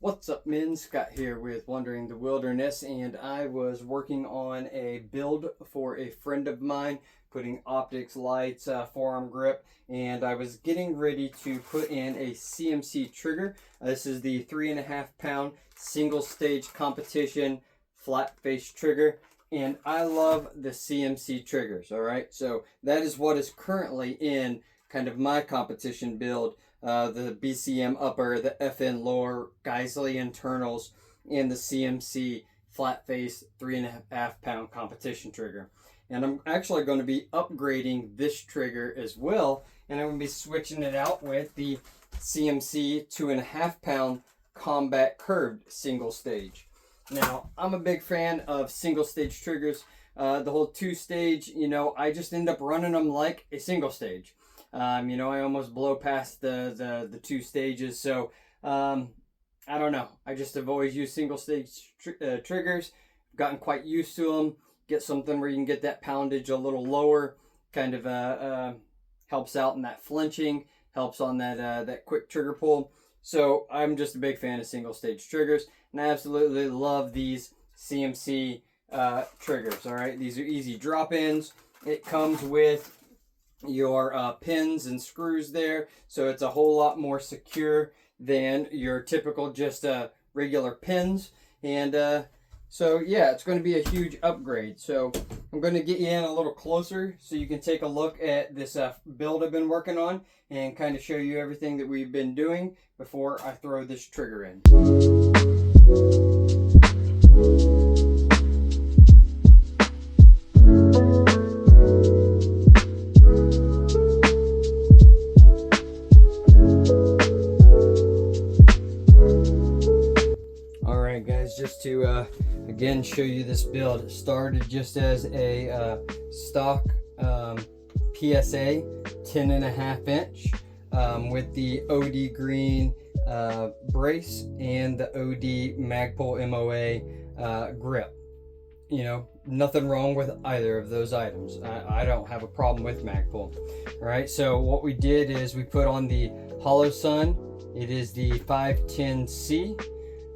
What's up, men? Scott here with Wandering the Wilderness, and I was working on a build for a friend of mine, putting optics, lights, forearm grip, and I was getting ready to put in a CMC trigger. This is the 3.5 pound single stage competition flat face trigger, and I love the CMC triggers. All right, so that is what is currently in kind of my competition build. The BCM upper, the FN lower, Geisley internals, and the CMC flat face 3.5 pound competition trigger. And I'm actually going to be upgrading this trigger as well, and I'm going to be switching it out with the CMC 2.5 pound combat curved single stage. Now, I'm a big fan of single stage triggers. The whole two stage, I just end up running them like a single stage. I almost blow past the two stages. So, I don't know. I just have always used single stage triggers. Gotten quite used to them. Get something where you can get that poundage a little lower. Kind of helps out in that flinching. Helps on that quick trigger pull. So I'm just a big fan of single stage triggers. And I absolutely love these CMC triggers. All right. These are easy drop-ins. It comes with your pins and screws there, so it's a whole lot more secure than your typical just regular pins. And so yeah, it's going to be a huge upgrade. So I'm going to get you in a little closer so you can take a look at this build I've been working on and kind of show you everything that we've been doing before I throw this trigger in. Just to again show you this build, it started just as a stock PSA 10.5 inch with the OD green brace and the OD Magpul MOA grip. Nothing wrong with either of those items. I don't have a problem with Magpul. All right, so what we did is we put on the Hollow Sun. It is the 510C.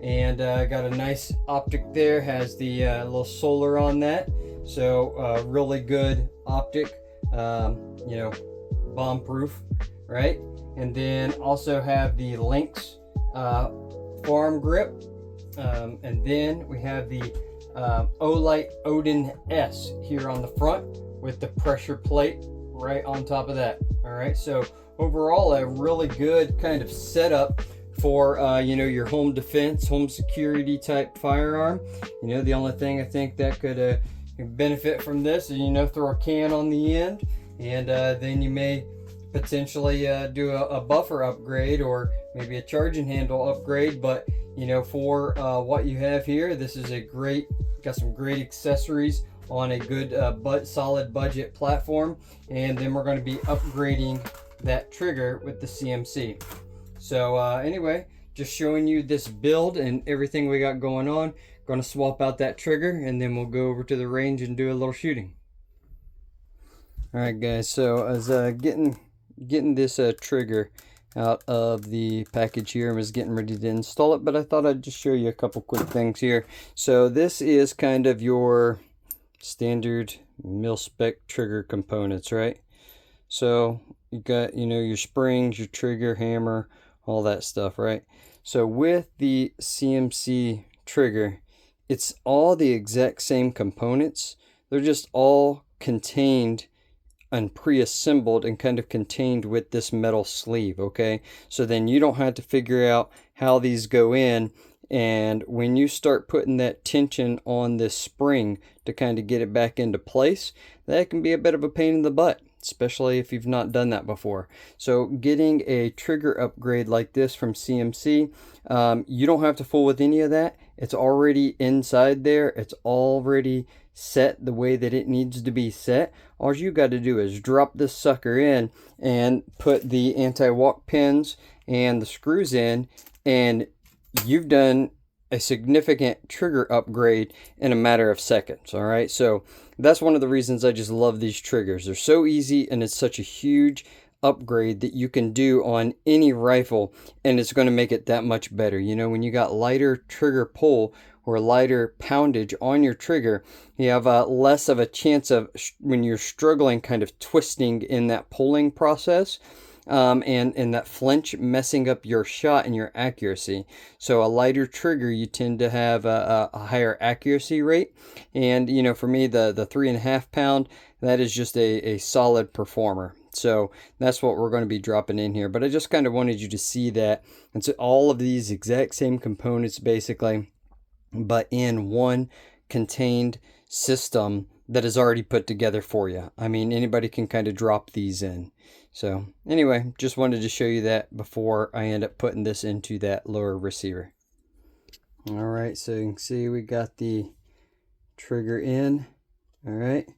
And got a nice optic there, has the little solar on that, so really good optic, bomb proof, right? And then also have the Lynx forearm grip, and then we have the Olight Odin S here on the front with the pressure plate right on top of that. All right, so overall a really good kind of setup for your home defense, home security type firearm. The only thing I think that could benefit from this is throw a can on the end, and then you may potentially do a buffer upgrade or maybe a charging handle upgrade. But for what you have here, this is got some great accessories on a good solid budget platform. And then we're going to be upgrading that trigger with the CMC. So anyway, just showing you this build and everything we got going on. Going to swap out that trigger, and then we'll go over to the range and do a little shooting. All right, guys. So I was getting this trigger out of the package here. I was getting ready to install it, but I thought I'd just show you a couple quick things here. So this is kind of your standard mil-spec trigger components, right? So you got your springs, your trigger, hammer, all that stuff, right? So with the CMC trigger, it's all the exact same components. They're just all contained and pre-assembled and kind of contained with this metal sleeve, okay? So then you don't have to figure out how these go in, and when you start putting that tension on this spring to kind of get it back into place, that can be a bit of a pain in the butt, especially if you've not done that before. So getting a trigger upgrade like this from CMC, you don't have to fool with any of that. It's already inside there. It's already set the way that it needs to be set. All you got to do is drop this sucker in and put the anti-walk pins and the screws in, and you've done a significant trigger upgrade in a matter of seconds. All right, so that's one of the reasons I just love these triggers. They're so easy, and it's such a huge upgrade that you can do on any rifle, and it's going to make it that much better. You know, when you got lighter trigger pull or lighter poundage on your trigger, you have less of a chance of, when you're struggling, kind of twisting in that pulling process. And that flinch messing up your shot and your accuracy. So a lighter trigger, you tend to have a higher accuracy rate. And you know, for me, the 3.5 pound, that is just a solid performer. So that's what we're going to be dropping in here. But I just kind of wanted you to see that. And so all of these exact same components basically, but in one contained system that is already put together for you. I mean, anybody can kind of drop these in. So anyway, just wanted to show you that before I end up putting this into that lower receiver. All right, so you can see we got the trigger in. All right,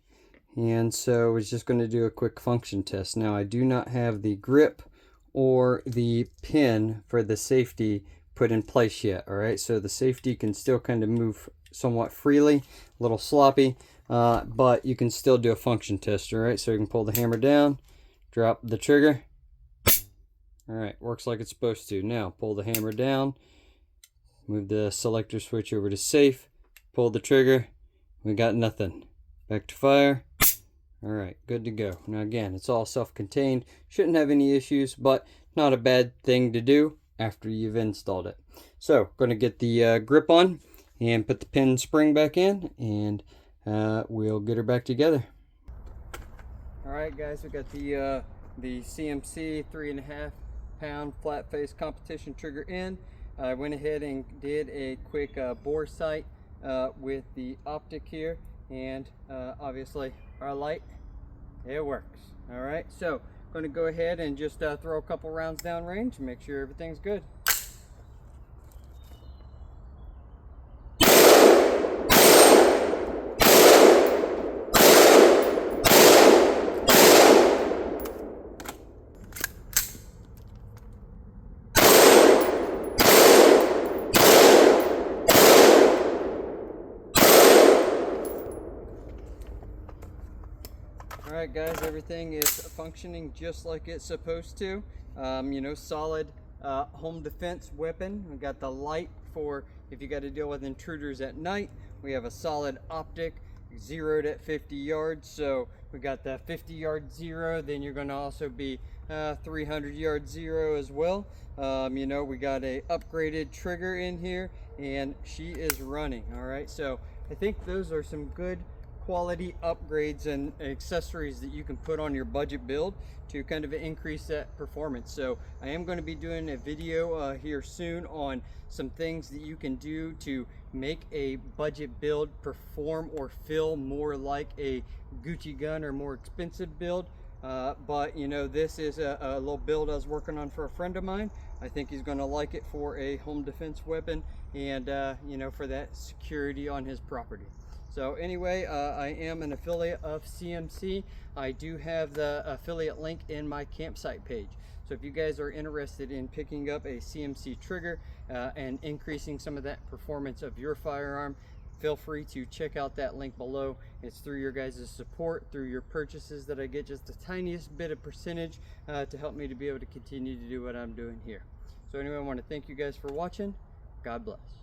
and so I was just going to do a quick function test. Now I do not have the grip or the pin for the safety put in place yet. All right, so the safety can still kind of move somewhat freely, a little sloppy, but you can still do a function test. All right, so you can pull the hammer down, drop the trigger. All right, works like it's supposed to. Now pull the hammer down, move the selector switch over to safe, pull the trigger. We got nothing. Back to fire. All right, good to go. Now again, it's all self-contained. Shouldn't have any issues, but not a bad thing to do after you've installed it. So, going to get the grip on and put the pin spring back in, and we'll get her back together. All right, guys, we got the CMC 3.5 pound flat face competition trigger in. I went ahead and did a quick bore sight with the optic here, and obviously our light, it works. All right, so I'm going to go ahead and just throw a couple rounds down range and make sure everything's good. Alright guys, everything is functioning just like it's supposed to. You know, solid home defense weapon. We got the light for if you got to deal with intruders at night. We have a solid optic, zeroed at 50 yards. So we got the 50-yard zero, then you're going to also be 300-yard zero as well. You know, we got a upgraded trigger in here, and she is running. Alright, so I think those are some good quality upgrades and accessories that you can put on your budget build to kind of increase that performance. So I am going to be doing a video here soon on some things that you can do to make a budget build perform or feel more like a Gucci gun or more expensive build. But you know, this is a little build I was working on for a friend of mine. I think he's going to like it for a home defense weapon, and you know, for that security on his property. So anyway, I am an affiliate of CMC. I do have the affiliate link in my campsite page. So if you guys are interested in picking up a CMC trigger and increasing some of that performance of your firearm, feel free to check out that link below. It's through your guys' support, through your purchases, that I get just the tiniest bit of percentage to help me to be able to continue to do what I'm doing here. So anyway, I want to thank you guys for watching. God bless.